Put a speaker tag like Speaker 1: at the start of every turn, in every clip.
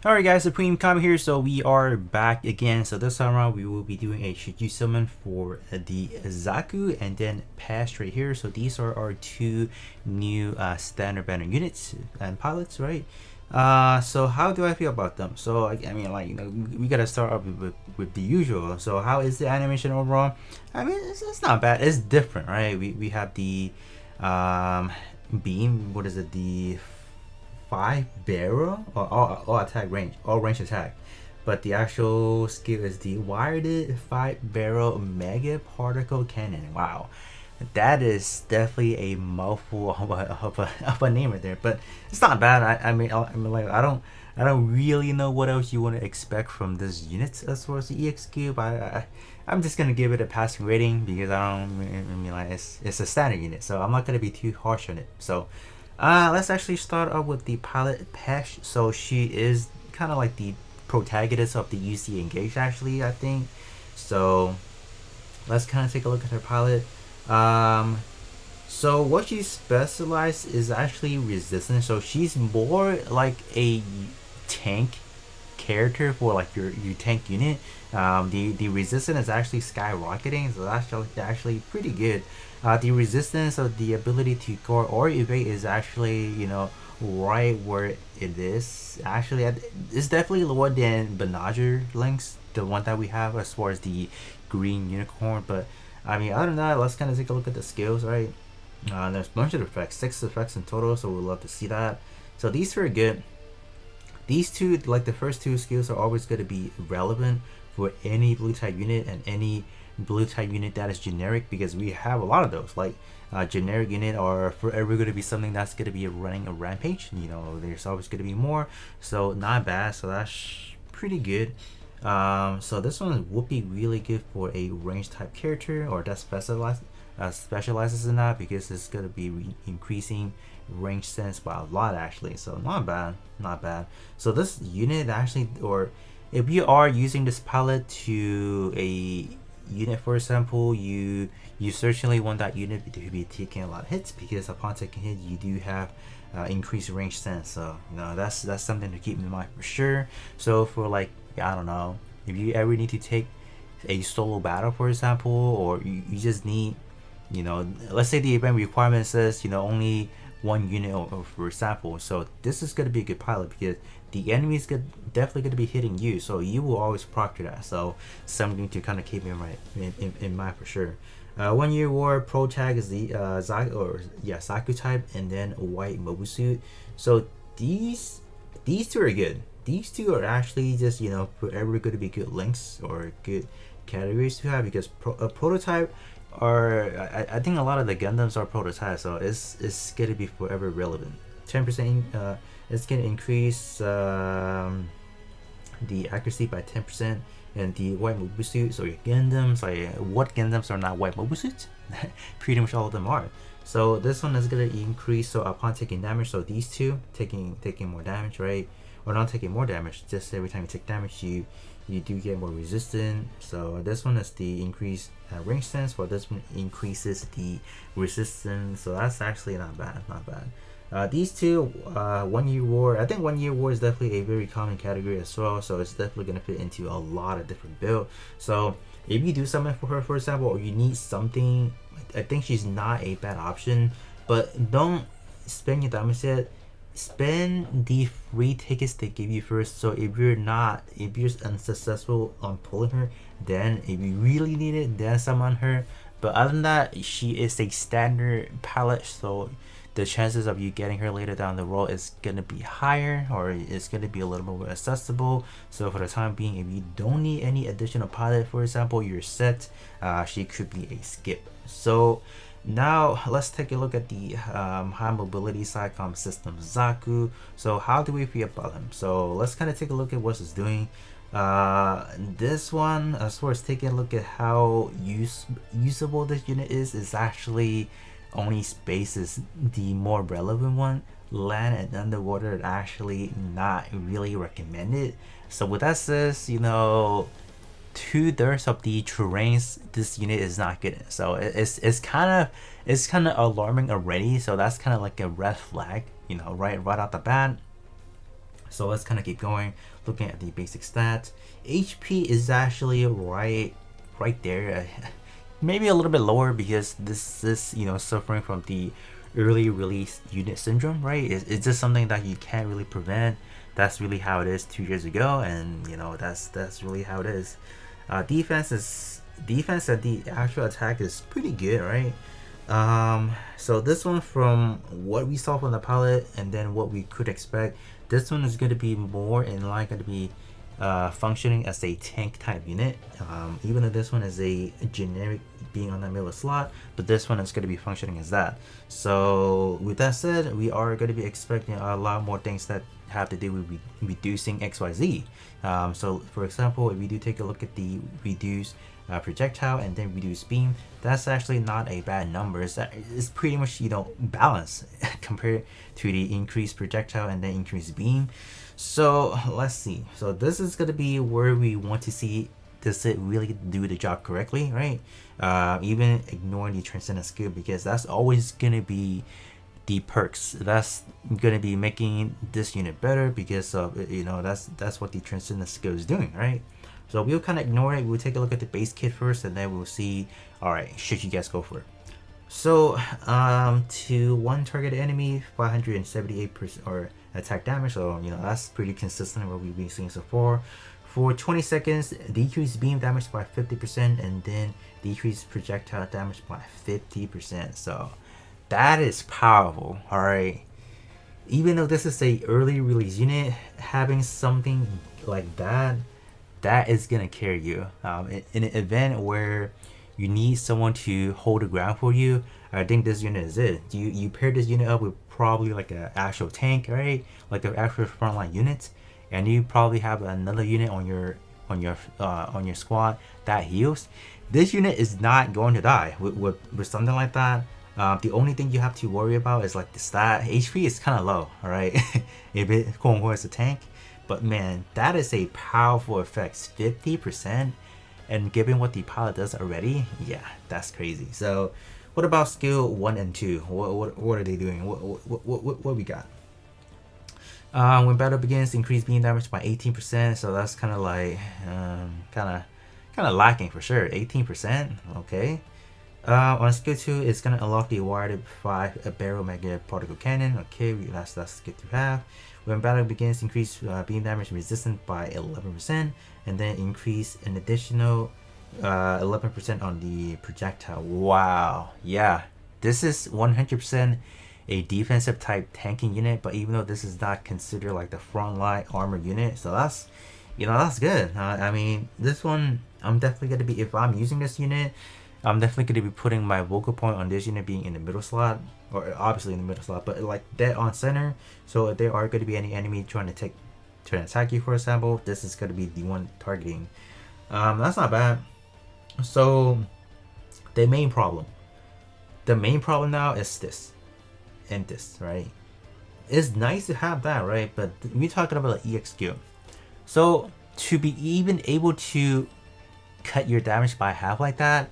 Speaker 1: Alright guys, Supreme Kami here, so we are back again. So this time around we will be doing a Shiju summon for the Zaku and then Peche right here. So these are our two new standard banner units and pilots, right? So how do I feel about them? So I mean, like, we gotta start off with the usual. So how is the animation overall? I mean, it's not bad. It's different, right? We have the beam. What is it? The 5 barrel or all attack range, all range attack. But the actual skill is the wired 5 barrel mega particle cannon. Wow, that is definitely a mouthful of a name right there. But it's not bad. I mean, like, I don't really know what else you want to expect from this unit as far as the EX cube. I'm just gonna give it a passing rating because I mean, like, it's a standard unit, so I'm not gonna be too harsh on it. So let's actually start off with the pilot Peche. So she is kind of like the protagonist of the UC Engage, actually, I think. So let's kind of take a look at her pilot. So what she specializes is actually resistance. So she's more like a tank character for like your tank unit. The resistance is actually skyrocketing, so that's actually pretty good. The resistance of the ability to guard or evade is actually, right where it is. Actually, it's definitely lower than Benager links, the one that we have as far as the green unicorn. But I mean, other than that, let's kind of take a look at the skills, right? There's a bunch of effects, 6 effects in total, so we'd love to see that. So these are good. These two, like the first two skills, are always going to be relevant for any blue type unit and any blue type unit that is generic, because we have a lot of those. Like generic unit are forever going to be something that's going to be running a rampage. There's always going to be more, so not bad. So that's pretty good. So this one would be really good for a range type character or that specializes in that, because it's going to be increasing range sense by a lot, actually. So not bad, not bad. So this unit actually, or if you are using this palette to a unit, for example, you certainly want that unit to be taking a lot of hits, because upon taking hit you do have increased range sense. So that's something to keep in mind for sure. So for, like, I don't know, if you ever need to take a solo battle, for example, or you just need, let's say the event requirement says only one unit, for example. So this is going to be a good pilot, because the enemy is definitely going to be hitting you, so you will always proctor that. So something to kind of keep in mind for sure. 1 year war pro tag is the Zaku type, and then a white mobile suit. So these two are good. These two are actually just forever going to be good links or good categories to have, because a prototype I think a lot of the Gundams are prototypes, so it's gonna be forever relevant. 10%, it's gonna increase the accuracy by 10%, and the white mobile suit. So your Gundams, like, what Gundams are not white mobile suits? Pretty much all of them are. So this one is gonna increase, so upon taking damage. So these two taking more damage, right? Or not taking more damage, just every time you take damage you do get more resistant. So this one is the increased range sense, while this one increases the resistance. So that's actually not bad, not bad. These two, 1 year war, I think 1 year war is definitely a very common category as well, so it's definitely going to fit into a lot of different builds. So if you do something for her, for example, or you need something, I think she's not a bad option. But don't spend your damage set, spend the free tickets they give you first. So if you're unsuccessful on pulling her, then if you really need it, then summon her. But other than that, she is a standard palette, so the chances of you getting her later down the road is gonna be higher, or it's gonna be a little more accessible. So for the time being, if you don't need any additional pilot, for example, you're set. She could be a skip. So now let's take a look at the high mobility Psycommu system Zaku. So how do we feel about him? So let's kind of take a look at what it's doing. This one, as far as taking a look at how usable this unit is actually only space is the more relevant one. Land and underwater actually not really recommended. So with that says, 2/3 of the terrains this unit is not good in. So it's kind of alarming already. So that's kind of like a red flag, right out the bat. So let's kind of keep going, looking at the basic stats. HP is actually right there. Maybe a little bit lower because this is, suffering from the early release unit syndrome, right? It's just something that you can't really prevent. That's really how it is 2 years ago, and that's really how it is. Defense and the actual attack is pretty good, right? So this one, from what we saw from the palette and then what we could expect, this one is going to be more in line, going to be functioning as a tank type unit. Even though this one is a generic being on that middle slot, but this one is going to be functioning as that. So with that said, we are going to be expecting a lot more things that have to do with reducing XYZ. So for example, if we do take a look at the reduce projectile and then reduce beam, that's actually not a bad number. It's pretty much balanced compared to the increased projectile and then increased beam. So let's see. So this is going to be where we want to see, does it really do the job correctly, right? Even ignoring the transcendent skill, because that's always going to be the perks. That's going to be making this unit better because of that's what the transcendent skill is doing, right? So we'll kind of ignore it. We'll take a look at the base kit first, and then we'll see, all right, should you guys go for it? So to one target enemy, 578% or attack damage. So that's pretty consistent with what we've been seeing so far. For 20 seconds, decrease beam damage by 50%, and then decrease projectile damage by 50%. So that is powerful, all right? Even though this is a early release unit, having something like that is gonna carry you. In an event where you need someone to hold the ground for you, I think this unit is it. You pair this unit up with probably like an actual tank, right? Like an actual frontline unit, and you probably have another unit on your squad that heals. This unit is not going to die with something like that. The only thing you have to worry about is like the stat. HP is kind of low, all right? If it quote unquote is a tank. But man, that is a powerful effect, 50%, and given what the pilot does already, yeah, that's crazy. So, what about skill 1 and 2? What are they doing? What we got? When battle begins, increase beam damage by 18%. So that's kind of like kind of lacking for sure. 18%, okay. On skill 2, it's gonna unlock the wired 5 barrel mega particle cannon. Okay, that's good to have. When battle begins, increase beam damage resistance by 11%, and then increase an additional 11% on the projectile. Wow, yeah, this is 100% a defensive type tanking unit. But even though this is not considered like the frontline armor unit, so that's that's good. I mean, this one, I'm definitely gonna be, if I'm using this unit, I'm definitely going to be putting my vocal point on this unit being in the middle slot, or obviously in the middle slot, but like dead on center. So if there are going to be any enemy trying to attack you, for example, this is going to be the one targeting. That's not bad. So the main problem now is this and this, right? It's nice to have that, right? But we're talking about the EX skill. So to be even able to cut your damage by half like that,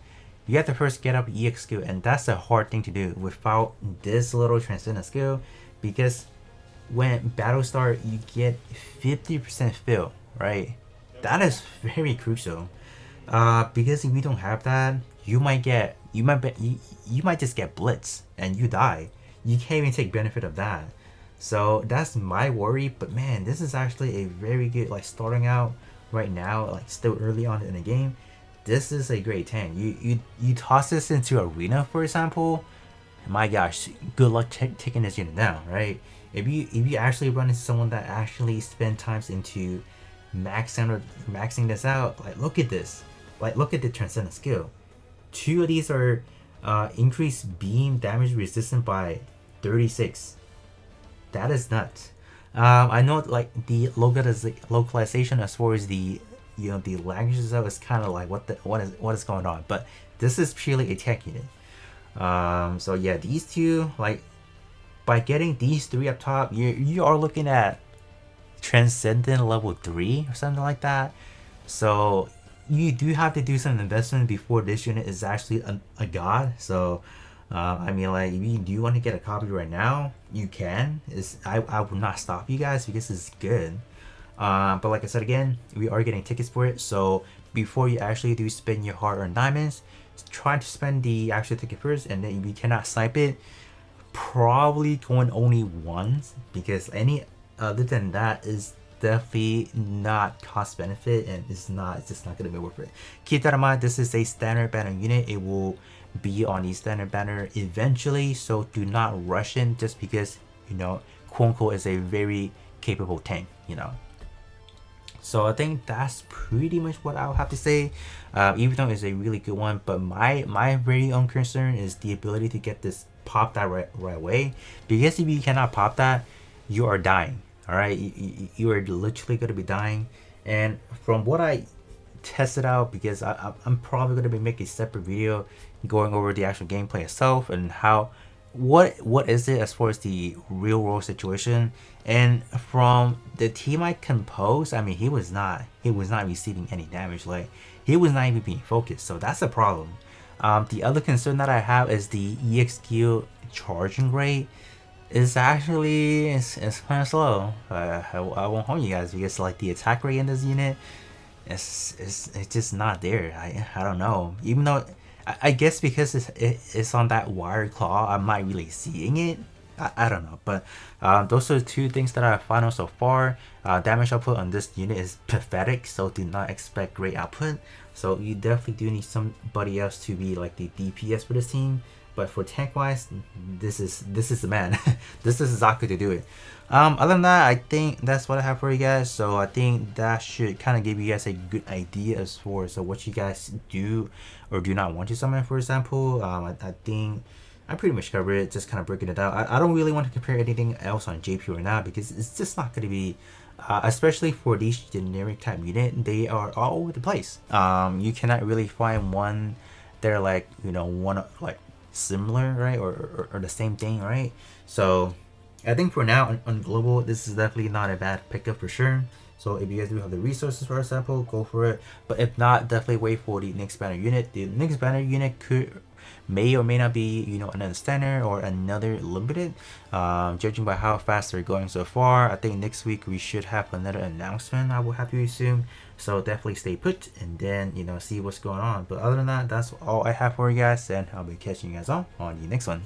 Speaker 1: you have to first get up EX skill, and that's a hard thing to do without this little transcendent skill, because when battle start, you get 50% fill, right? That is very crucial. Because if you don't have that, you might just get blitz and you die. You can't even take benefit of that. So that's my worry. But man, this is actually a very good, like, starting out right now, like still early on in the game. This is a great tank. You toss this into arena, for example. My gosh, good luck taking this unit down, right? If you actually run into someone that actually spend times into maxing this out, like look at this, like look at the transcendent skill. 2 of these are increased beam damage resistant by 36. That is nuts. I know like the localization as far as the the languages of is kind of like what is going on, but this is purely a tech unit. So yeah, these two, like by getting these 3 up top, you are looking at transcendent level 3 or something like that. So you do have to do some investment before this unit is actually a god. So I mean, like, if you do want to get a copy right now, you can. I will not stop you guys because it's good. But like I said again, we are getting tickets for it. So before you actually do spend your hard-earned diamonds, try to spend the actual ticket first, and then if you cannot snipe it, probably going only once, because any other than that is definitely not cost benefit, and it's just not gonna be worth it. Keep that in mind. This is a standard banner unit. It will be on the standard banner eventually, so do not rush in just because, you know, quote unquote is a very capable tank, you know. So I think that's pretty much what I'll have to say. Even though it's a really good one, but my very own concern is the ability to get this pop that right away. Because if you cannot pop that, you are dying. All right, you are literally going to be dying. And from what I tested out, because I'm probably going to be making a separate video going over the actual gameplay itself and how what is it as far as the real world situation. And from the team I composed, I mean, he was not receiving any damage. Like, he was not even being focused, so that's a problem. The other concern that I have is the EXQ charging rate is actually it's kind of slow. I won't hold you guys, because like the attack rate in this unit it's just not there. I don't know, even though I guess because it's on that wire claw, I'm not really seeing it. I don't know, but those are the two things that I found out so far. Damage output on this unit is pathetic, so do not expect great output. So you definitely do need somebody else to be like the DPS for this team. But for tank wise, this is the man. This is Zaku to do it. Other than that, I think that's what I have for you guys. So I think that should kind of give you guys a good idea as far as what you guys do or do not want to summon, for example. I think I pretty much covered it, just kind of breaking it out. I don't really want to compare anything else on JP right now, because it's just not going to be, especially for these generic type unit, they are all over the place. You cannot really find one they're like, you know, one like similar, right, or the same thing, right? So I think for now on global, this is definitely not a bad pickup for sure. So if you guys do have the resources, for example, go for it. But if not, definitely wait for the next banner unit. The next banner unit may or may not be, you know, another standard or another limited. Judging by how fast they're going so far, I think next week we should have another announcement, I will have to assume. So definitely stay put and then, you know, see what's going on. But other than that, that's all I have for you guys, and I'll be catching you guys on the next one.